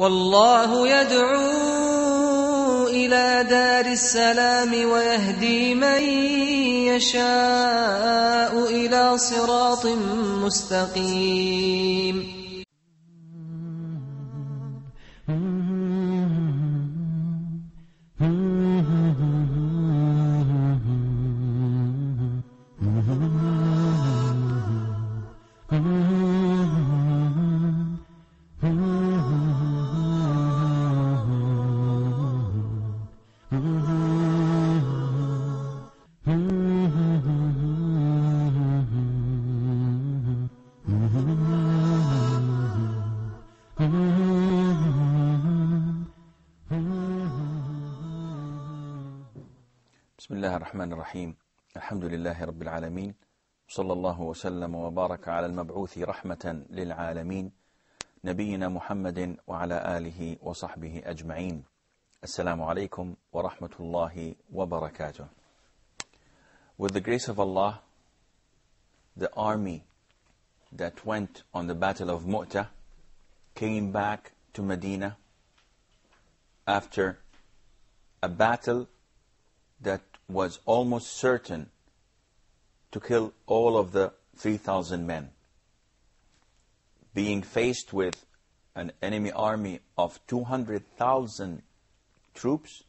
والله يدعو إلى دار السلام ويهدي من يشاء إلى صراط مستقيم. بسم الله الرحمن الرحيم. الحمد لله رب العالمين، صلى الله وسلم وبارك على المبعوث رحمة للعالمين نبينا محمد وعلى آله وصحبه أجمعين. السلام عليكم ورحمة الله وبركاته. With the grace of Allah, the army that went on the battle of Mu'tah came back to Medina after a battle that was almost certain to kill all of the 3,000 men. Being faced with an enemy army of 200,000 troops,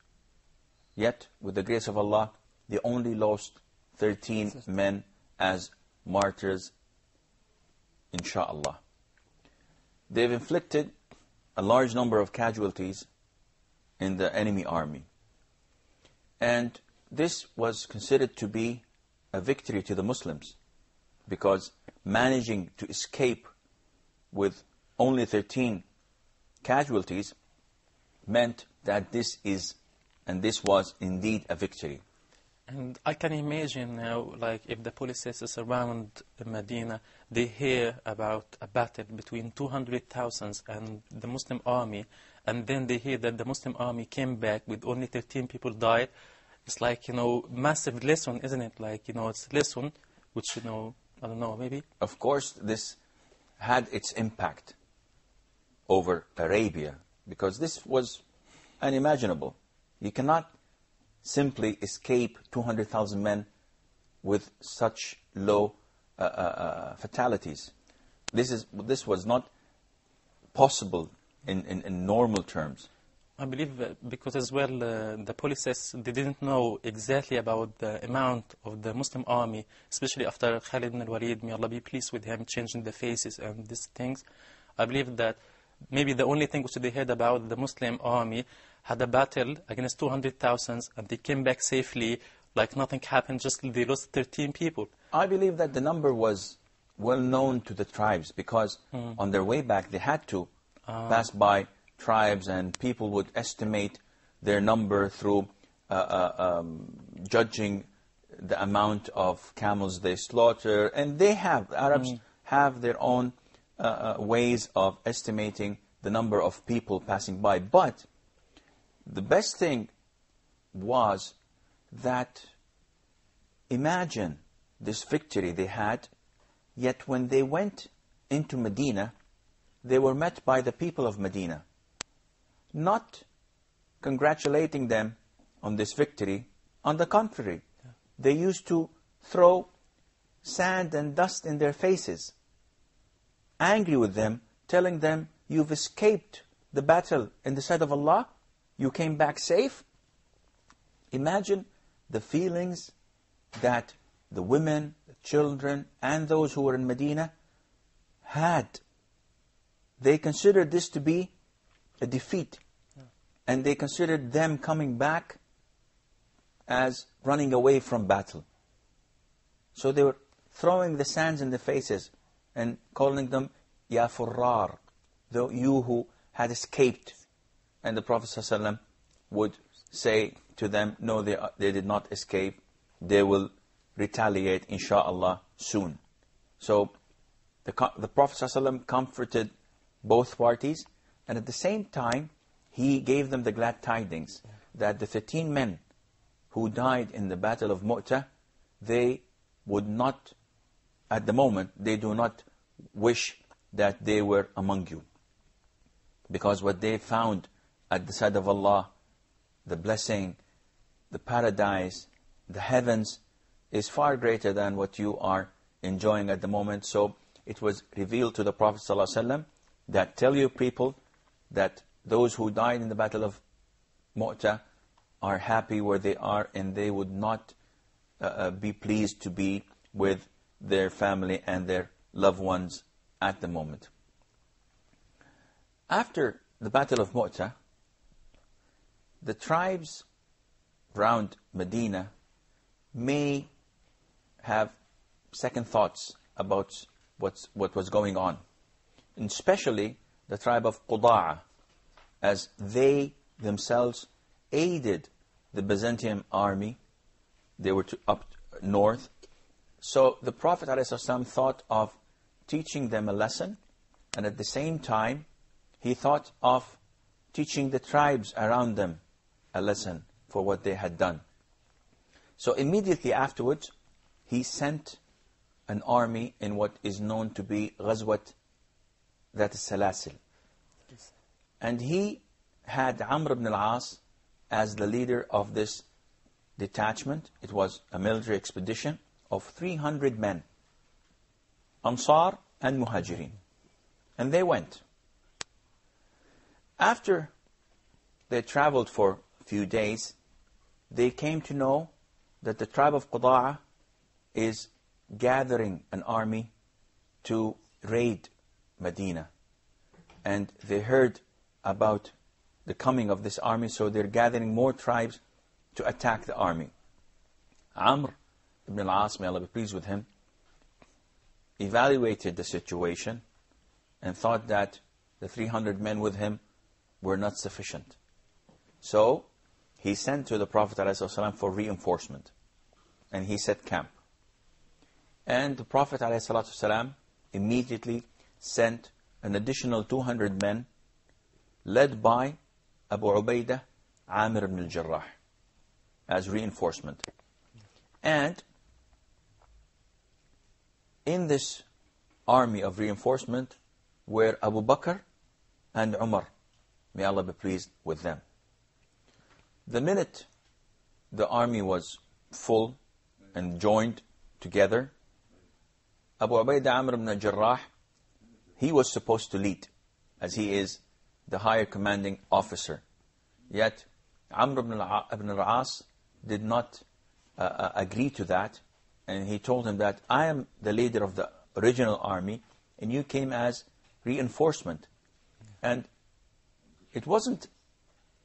yet with the grace of Allah, they only lost 13 men as martyrs, insha'Allah. They've inflicted a large number of casualties in the enemy army. And this was considered to be a victory to the Muslims, because managing to escape with only 13 casualties meant that this was indeed a victory. And I can imagine now, like if the police around Medina, they hear about a battle between 200,000 and the Muslim army, and then they hear that the Muslim army came back with only 13 people died. It's like, massive lesson, isn't it? Like, it's a lesson which, I don't know, maybe? Of course, this had its impact over Arabia, because this was unimaginable. You cannot simply escape 200,000 men with such low fatalities. This was not possible in normal terms. I believe because as well the police they didn't know exactly about the amount of the Muslim army, especially after Khalid ibn al-Walid, may Allah be pleased with him, changing the faces and these things. I believe that maybe the only thing which they heard about the Muslim army had a battle against 200,000 and they came back safely, like nothing happened, just they lost 13 people. I believe that the number was well known to the tribes, because on their way back they had to pass by tribes, and people would estimate their number through judging the amount of camels they slaughter. And Arabs have their own ways of estimating the number of people passing by. But the best thing was that, imagine this victory they had, yet when they went into Medina, they were met by the people of Medina, not congratulating them on this victory. On the contrary, they used to throw sand and dust in their faces, angry with them, telling them, you've escaped the battle in the sight of Allah, you came back safe. Imagine the feelings that the women, the children, and those who were in Medina had. They considered this to be a defeat. And they considered them coming back as running away from battle. So they were throwing the sands in their faces and calling them Ya Furrar, you who had escaped. And the Prophet ﷺ would say to them, no, they did not escape. They will retaliate, insha'Allah, soon. So the Prophet ﷺ comforted both parties, and at the same time, he gave them the glad tidings that the 13 men who died in the battle of Mu'tah, they would not, at the moment, they do not wish that they were among you. Because what they found at the side of Allah, the blessing, the paradise, the heavens, is far greater than what you are enjoying at the moment. So it was revealed to the Prophet ﷺ that tell your people that those who died in the battle of Mu'tah are happy where they are, and they would not be pleased to be with their family and their loved ones at the moment. After the battle of Mu'tah, the tribes around Medina may have second thoughts about what was going on, and especially the tribe of Qudaa, as they themselves aided the Byzantine army. They were up north. So the Prophet ﷺ thought of teaching them a lesson, and at the same time he thought of teaching the tribes around them a lesson for what they had done. So immediately afterwards, he sent an army in what is known to be Ghazwat That Salasil. And he had Amr ibn al-As as the leader of this detachment. It was a military expedition of 300 men, Ansar and Muhajirin. And they went. After they traveled for a few days, they came to know that the tribe of Qudaa is gathering an army to raid Medina. And they heard about the coming of this army, so they're gathering more tribes to attack the army. Amr ibn al-As, may Allah be pleased with him, evaluated the situation and thought that the 300 men with him were not sufficient. So he sent to the Prophet ﷺ for reinforcement, and he set camp. And the Prophet ﷺ immediately sent an additional 200 men led by Abu Ubaidah Amir ibn al-Jarrah as reinforcement. And in this army of reinforcement were Abu Bakr and Umar, may Allah be pleased with them. The minute the army was full and joined together, Abu Ubaidah Amr ibn al-Jarrah, he was supposed to lead, as he is the higher commanding officer. Yet Amr ibn al-As did not agree to that, and he told him that I am the leader of the original army and you came as reinforcement. And it wasn't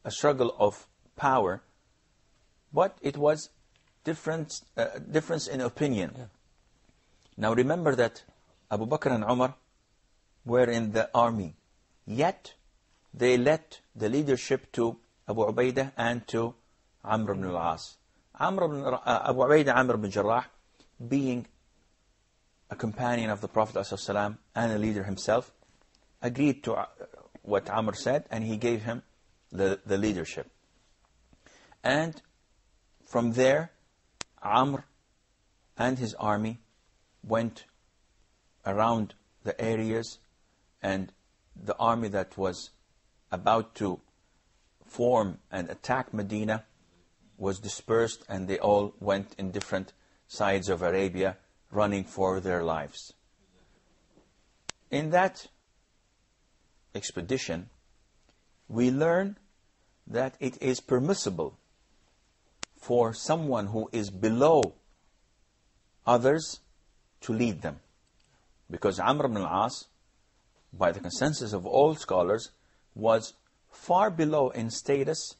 a struggle of power, but it was difference in opinion. Yeah. Now remember that Abu Bakr and Umar were in the army, yet they let the leadership to Abu Ubaidah and to Amr ibn al-As. Abu Ubaidah Amr ibn Jarrah, being a companion of the Prophet ﷺ and a leader himself, agreed to what Amr said, and he gave him the leadership. And from there, Amr and his army went around the areas, and the army that was about to form and attack Medina was dispersed, and they all went in different sides of Arabia, running for their lives. In that expedition, we learn that it is permissible for someone who is below others to lead them. Because Amr ibn al-As, by the consensus of all scholars, was far below in status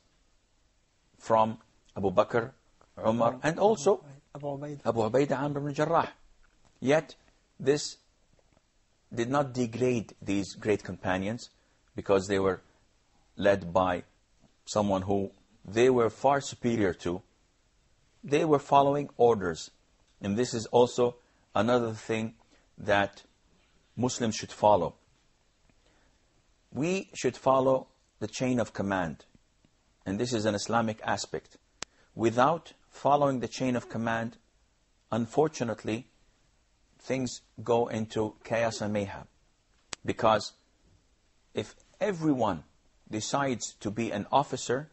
from Abu Bakr, Umar, and also Abu Ubaidah Amr ibn Jarrah. Yet this did not degrade these great companions, because they were led by someone who they were far superior to. They were following orders. And this is also another thing that Muslims should follow. We should follow the chain of command. And this is an Islamic aspect. Without following the chain of command, unfortunately, things go into chaos and mayhem. Because if everyone decides to be an officer,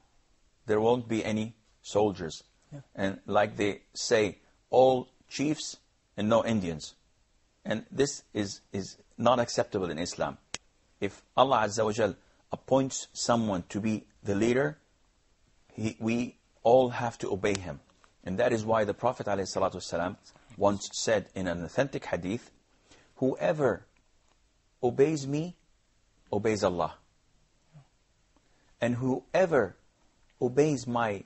there won't be any soldiers. Yeah. And like they say, all chiefs and no Indians. And this is not acceptable in Islam. If Allah Azza wa Jal appoints someone to be the leader, we all have to obey him. And that is why the Prophet ﷺ once said in an authentic hadith, whoever obeys me, obeys Allah. And whoever obeys my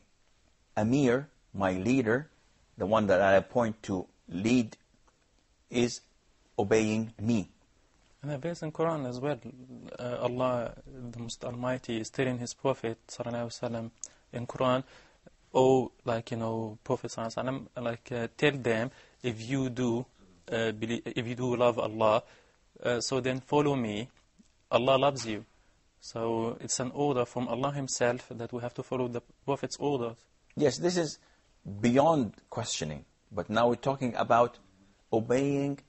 Amir, my leader, the one that I appoint to lead, is obeying me. And that verse in Qur'an as well, Allah, the Most Almighty, is telling His Prophet ﷺ in Qur'an, Prophet ﷺ, tell them, if you do love Allah, so then follow me. Allah loves you. So it's an order from Allah Himself that we have to follow the Prophet's orders. Yes, this is beyond questioning. But now we're talking about obeying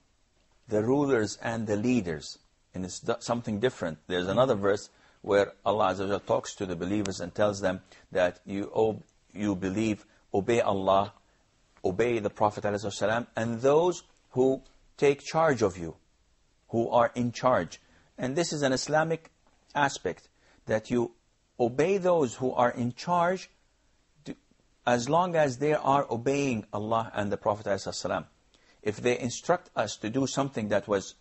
the rulers and the leaders. And it's something different. There's another verse where Allah Azza wa Jalla talks to the believers and tells them that you believe, obey Allah, obey the Prophet ﷺ, and those who take charge of you, who are in charge. And this is an Islamic aspect, that you obey those who are in charge as long as they are obeying Allah and the Prophet ﷺ. If they instruct us to do something that was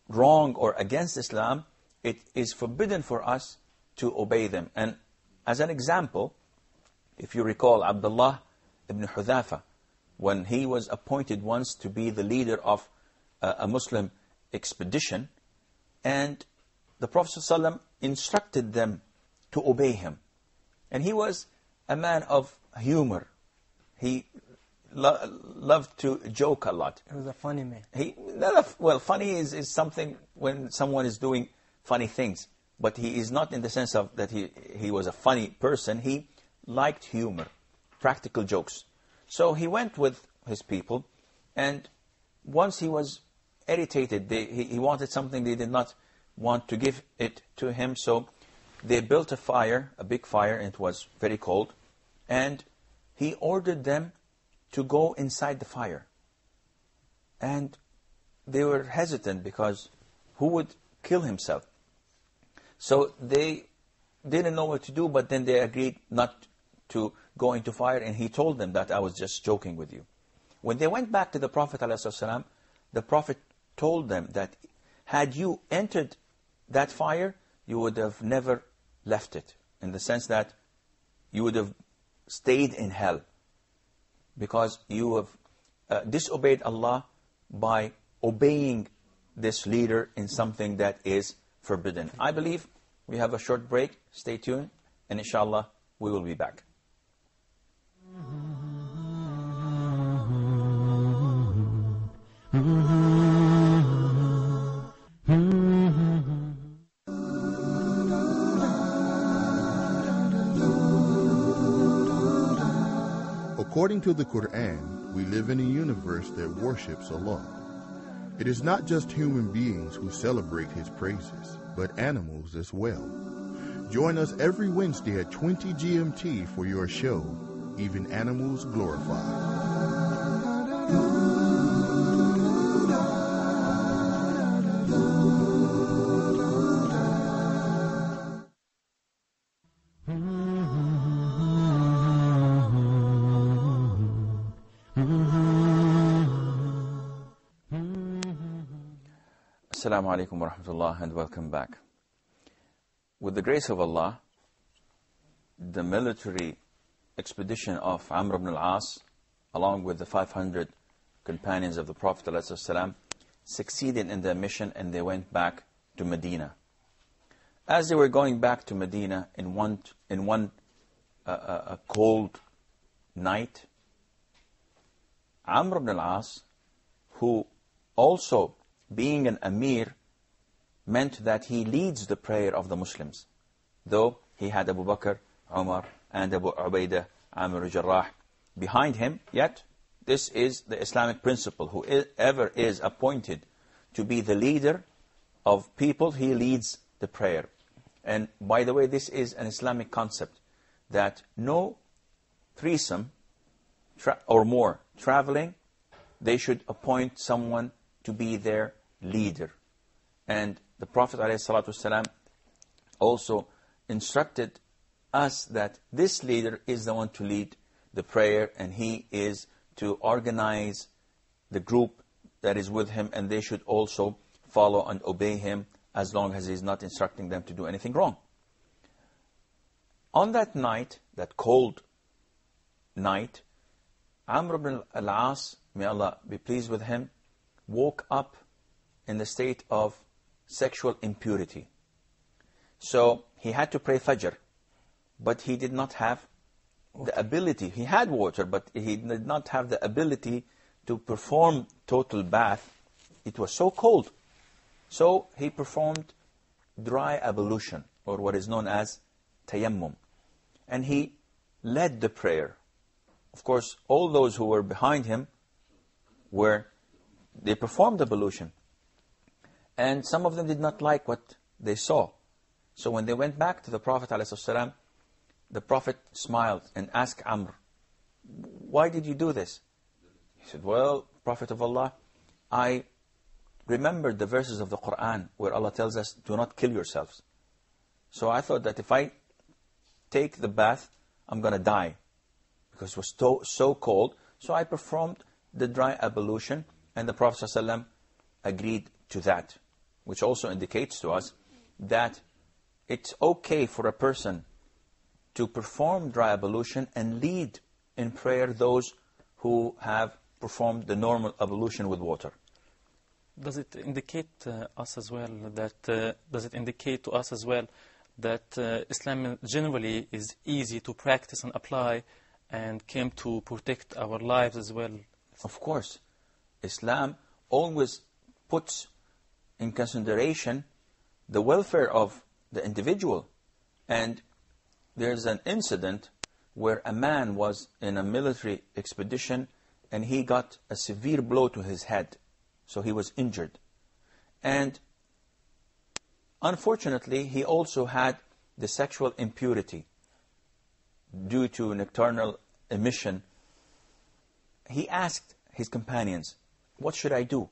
wrong or against Islam, it is forbidden for us to obey them. And as an example, if you recall Abdullah ibn Hudhafa, when he was appointed once to be the leader of a Muslim expedition, and the Prophet ﷺ instructed them to obey him. And he was a man of humor. He loved to joke a lot. He was a funny man. Funny is something when someone is doing funny things. But he is not in the sense of that he was a funny person. He liked humor, practical jokes. So he went with his people, and once he was irritated, he wanted something, they did not want to give it to him, so they built a fire, a big fire, and it was very cold, and he ordered them to go inside the fire. And they were hesitant because who would kill himself? So they didn't know what to do, but then they agreed not to go into fire, and he told them that I was just joking with you. When they went back to the Prophet ﷺ, the Prophet told them that had you entered that fire, you would have never left it, in the sense that you would have stayed in hell, because you have disobeyed Allah by obeying this leader in something that is forbidden. I believe we have a short break. Stay tuned, and inshallah we will be back. According to the Qur'an, we live in a universe that worships Allah. It is not just human beings who celebrate His praises, but animals as well. Join us every Wednesday at 20 GMT for your show, Even Animals Glorified. Assalamu alaikum wa rahmatullah, and welcome back. With the grace of Allah, the military expedition of Amr ibn al-As, along with the 500 companions of the Prophet ﷺ, succeeded in their mission, and they went back to Medina. As they were going back to Medina in one cold night, Amr ibn al-As, who also being an Amir, meant that he leads the prayer of the Muslims. Though he had Abu Bakr, Umar, and Abu Ubaidah, Amir al-Jarrah behind him, yet this is the Islamic principle. Whoever is appointed to be the leader of people, he leads the prayer. And by the way, this is an Islamic concept, that no threesome or more traveling, they should appoint someone to be their leader. And the Prophet ﷺ also instructed us that this leader is the one to lead the prayer, and he is to organize the group that is with him, and they should also follow and obey him as long as he's not instructing them to do anything wrong. On that night, that cold night, Amr ibn al-As, may Allah be pleased with him, woke up in the state of sexual impurity. So he had to pray Fajr, but he did not have the ability. He had water, but he did not have the ability to perform total bath. It was so cold. So he performed dry ablution, or what is known as tayammum. And he led the prayer. Of course, all those who were behind him they performed ablution. And some of them did not like what they saw. So when they went back to the Prophet ﷺ, the Prophet smiled and asked Amr, why did you do this? He said, well, Prophet of Allah, I remembered the verses of the Qur'an where Allah tells us, do not kill yourselves. So I thought that if I take the bath, I'm going to die, because it was so cold. So I performed the dry ablution, and the Prophet ﷺ agreed to that, which also indicates to us that it's okay for a person to perform dry ablution and lead in prayer those who have performed the normal ablution with water. Does it indicate us as well that Islam generally is easy to practice and apply, and came to protect our lives as well? Of course. Islam always puts in consideration the welfare of the individual. And there's an incident where a man was in a military expedition and he got a severe blow to his head. So he was injured. And unfortunately, he also had the sexual impurity due to nocturnal emission. He asked his companions, what should I do?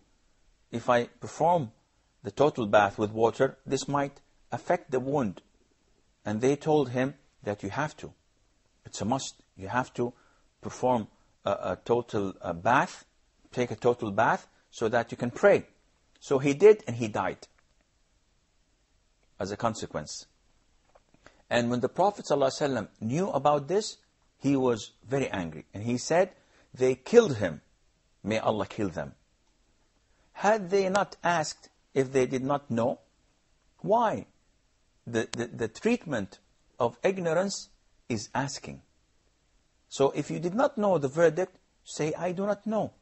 If I perform the total bath with water, this might affect the wound. And they told him that you have to. It's a must. You have to perform a total bath, take a total bath, so that you can pray. So he did, and he died as a consequence. And when the Prophet ﷺ knew about this, he was very angry. And he said, they killed him. May Allah kill them. Had they not asked if they did not know? Why? The treatment of ignorance is asking. So if you did not know the verdict, say, I do not know.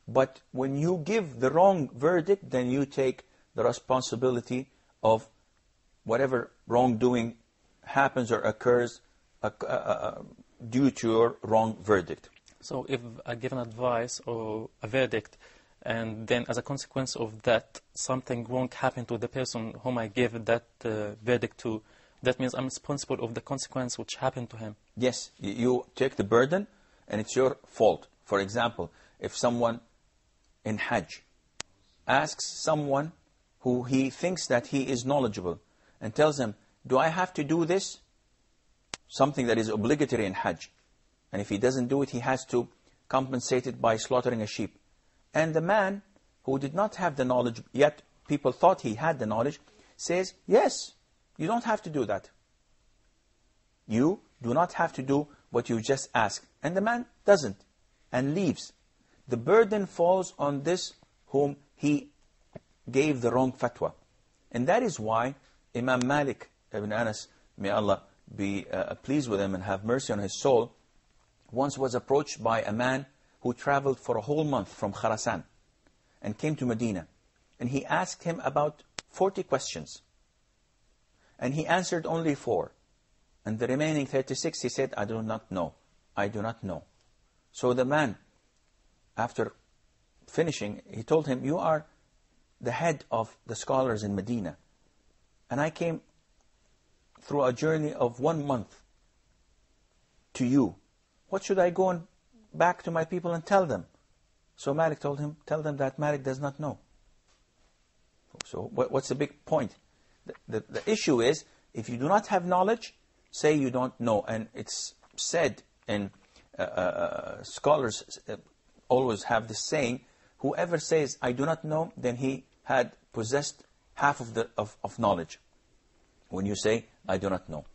But when you give the wrong verdict, then you take the responsibility of whatever wrongdoing happens or occurs due to your wrong verdict. So if I give an advice or a verdict, and then as a consequence of that, something wrong happened to the person whom I gave that verdict to, that means I'm responsible of the consequence which happened to him. Yes, you take the burden, and it's your fault. For example, if someone in Hajj asks someone who he thinks that he is knowledgeable and tells him, do I have to do this? Something that is obligatory in Hajj. And if he doesn't do it, he has to compensate it by slaughtering a sheep. And the man who did not have the knowledge, yet people thought he had the knowledge, says, yes, you don't have to do that. You do not have to do what you just asked. And the man doesn't and leaves. The burden falls on this whom he gave the wrong fatwa. And that is why Imam Malik ibn Anas, may Allah be pleased with him and have mercy on his soul, once was approached by a man who traveled for a whole month from Khurasan and came to Medina. And he asked him about 40 questions. And he answered only 4. And the remaining 36, he said, I do not know. I do not know. So the man, after finishing, he told him, you are the head of the scholars in Medina. And I came through a journey of 1 month to you. What should I go back to my people and tell them? So Malik told him, tell them that Malik does not know. So what's the big point? The issue is, if you do not have knowledge, say you don't know. And it's said, and scholars always have this saying, whoever says, I do not know, then he had possessed half of knowledge. When you say, I do not know.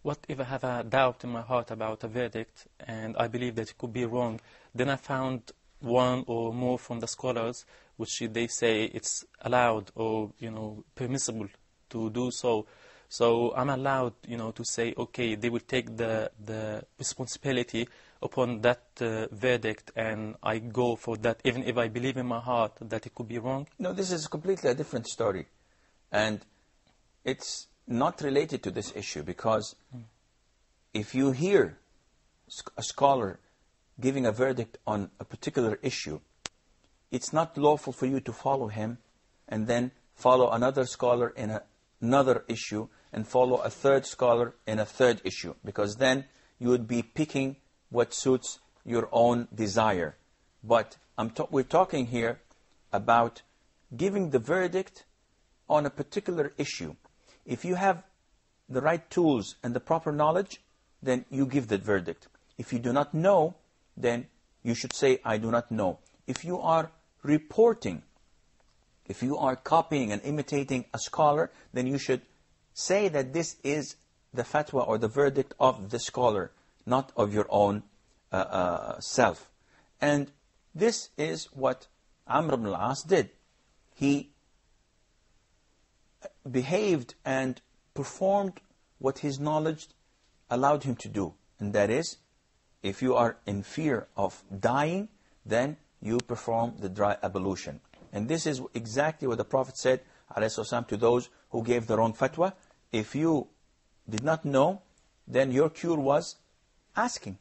What if I have a doubt in my heart about a verdict and I believe that it could be wrong? Then I found one or more from the scholars which they say it's allowed or permissible to do so. So I'm allowed to say, okay, they will take the responsibility upon that verdict, and I go for that, even if I believe in my heart that it could be wrong? No, this is completely a different story. And it's not related to this issue, because if you hear a scholar giving a verdict on a particular issue, it's not lawful for you to follow him and then follow another scholar in another issue and follow a third scholar in a third issue, because then you would be picking what suits your own desire. But we're talking here about giving the verdict on a particular issue. If you have the right tools and the proper knowledge, then you give the verdict. If you do not know, then you should say, I do not know. If you are reporting, if you are copying and imitating a scholar, then you should say that this is the fatwa or the verdict of the scholar, not of your own self. And this is what Amr ibn al-As did. He behaved and performed what his knowledge allowed him to do. And that is, if you are in fear of dying, then you perform the dry ablution. And this is exactly what the Prophet said, ﷺ, to those who gave the wrong fatwa. If you did not know, then your cure was asking.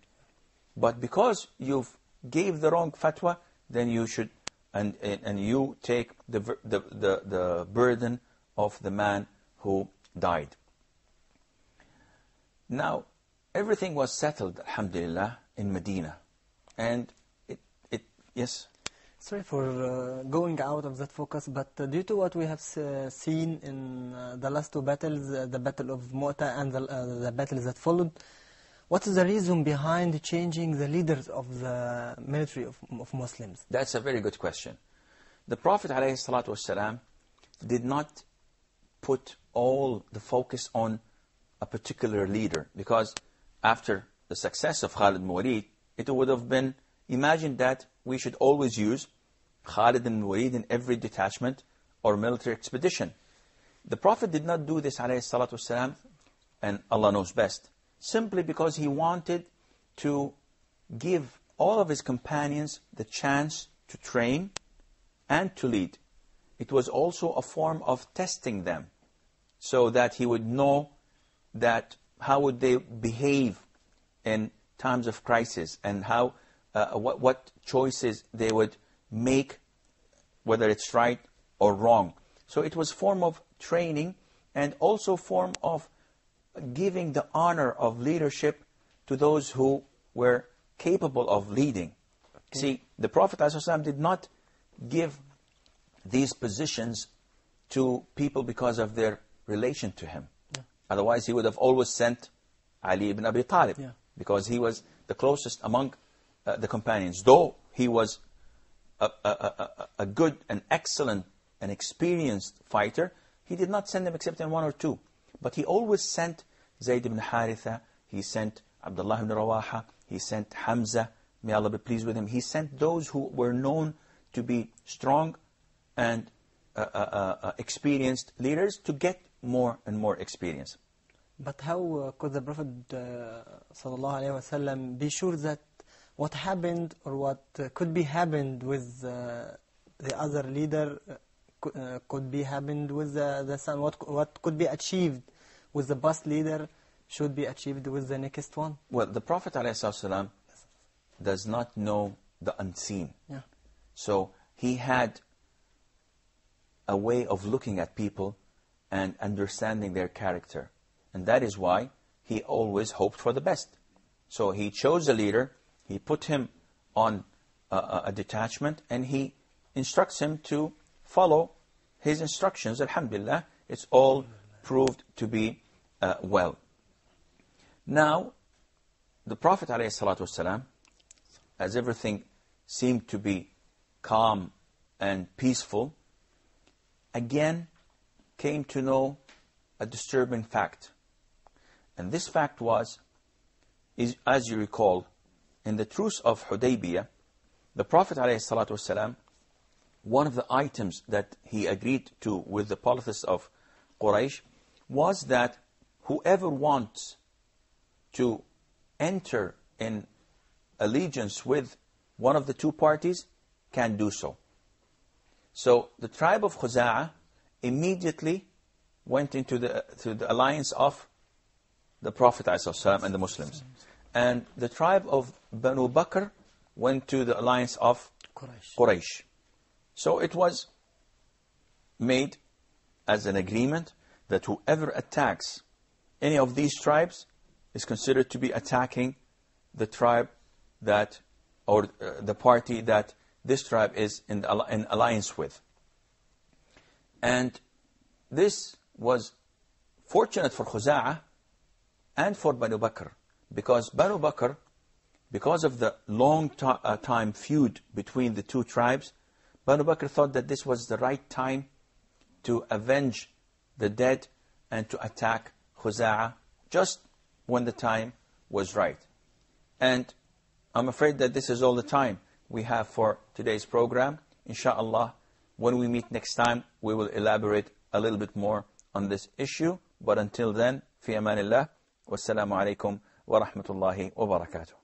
But because you gave the wrong fatwa, then you should, and you take the burden of the man who died. Now, everything was settled, alhamdulillah, in Medina. And yes? Sorry for going out of that focus, but due to what we have seen in the last two battles, the Battle of Mu'tah and the battles that followed, what is the reason behind changing the leaders of the military of Muslims? That's a very good question. The Prophet ﷺ did not put all the focus on a particular leader, because after the success of Khalid ibn Walid, it would have been imagined that we should always use Khalid ibn Walid in every detachment or military expedition. The Prophet did not do this, ﷺ, and Allah knows best, simply because he wanted to give all of his companions the chance to train and to lead. It was also a form of testing them, so that he would know that how would they behave in times of crisis, and how what choices they would make, whether it's right or wrong. So it was form of training, and also form of giving the honor of leadership to those who were capable of leading. Okay. See, the Prophet ﷺ did not give these positions to people because of their relation to him. Yeah. Otherwise, he would have always sent Ali ibn Abi Talib, because he was the closest among the companions. Though he was a good and excellent and experienced fighter, he did not send them except in one or two. But he always sent Zayd ibn Haritha, he sent Abdullah ibn Rawaha, he sent Hamza, may Allah be pleased with him. He sent those who were known to be strong and experienced leaders to get more and more experience. But how could the Prophet ﷺ be sure that what happened or what could be happened with the other leader could be happened with the son? What could be achieved with the past leader should be achieved with the next one? Well, the Prophet ﷺ does not know the unseen. Yeah. So he had a way of looking at people and understanding their character. And that is why he always hoped for the best. So he chose a leader, he put him on a detachment, and he instructs him to follow his instructions. Alhamdulillah, it's all proved to be well. Now, the Prophet ﷺ, as everything seemed to be calm and peaceful, again came to know a disturbing fact. And this fact is, as you recall, in the truce of Hudaybiyah, the Prophet ﷺ, one of the items that he agreed to with the polytheists of Quraysh was that whoever wants to enter in allegiance with one of the two parties can do so. So the tribe of Khuza'ah immediately went into the alliance of the Prophet ﷺ and the Muslims. And the tribe of Banu Bakr went to the alliance of Quraysh. So it was made as an agreement that whoever attacks any of these tribes is considered to be attacking the tribe that, or the party that this tribe is in alliance with. And this was fortunate for Khuza'ah and for Banu Bakr, because Banu Bakr, because of the long time feud between the two tribes, Banu Bakr thought that this was the right time to avenge the dead and to attack Khuza'ah just when the time was right. And I'm afraid that this is all the time we have for today's program. Insha'Allah, when we meet next time, we will elaborate a little bit more on this issue. But until then, fi amanillah, wassalamu alaikum wa rahmatullahi wa barakatuh.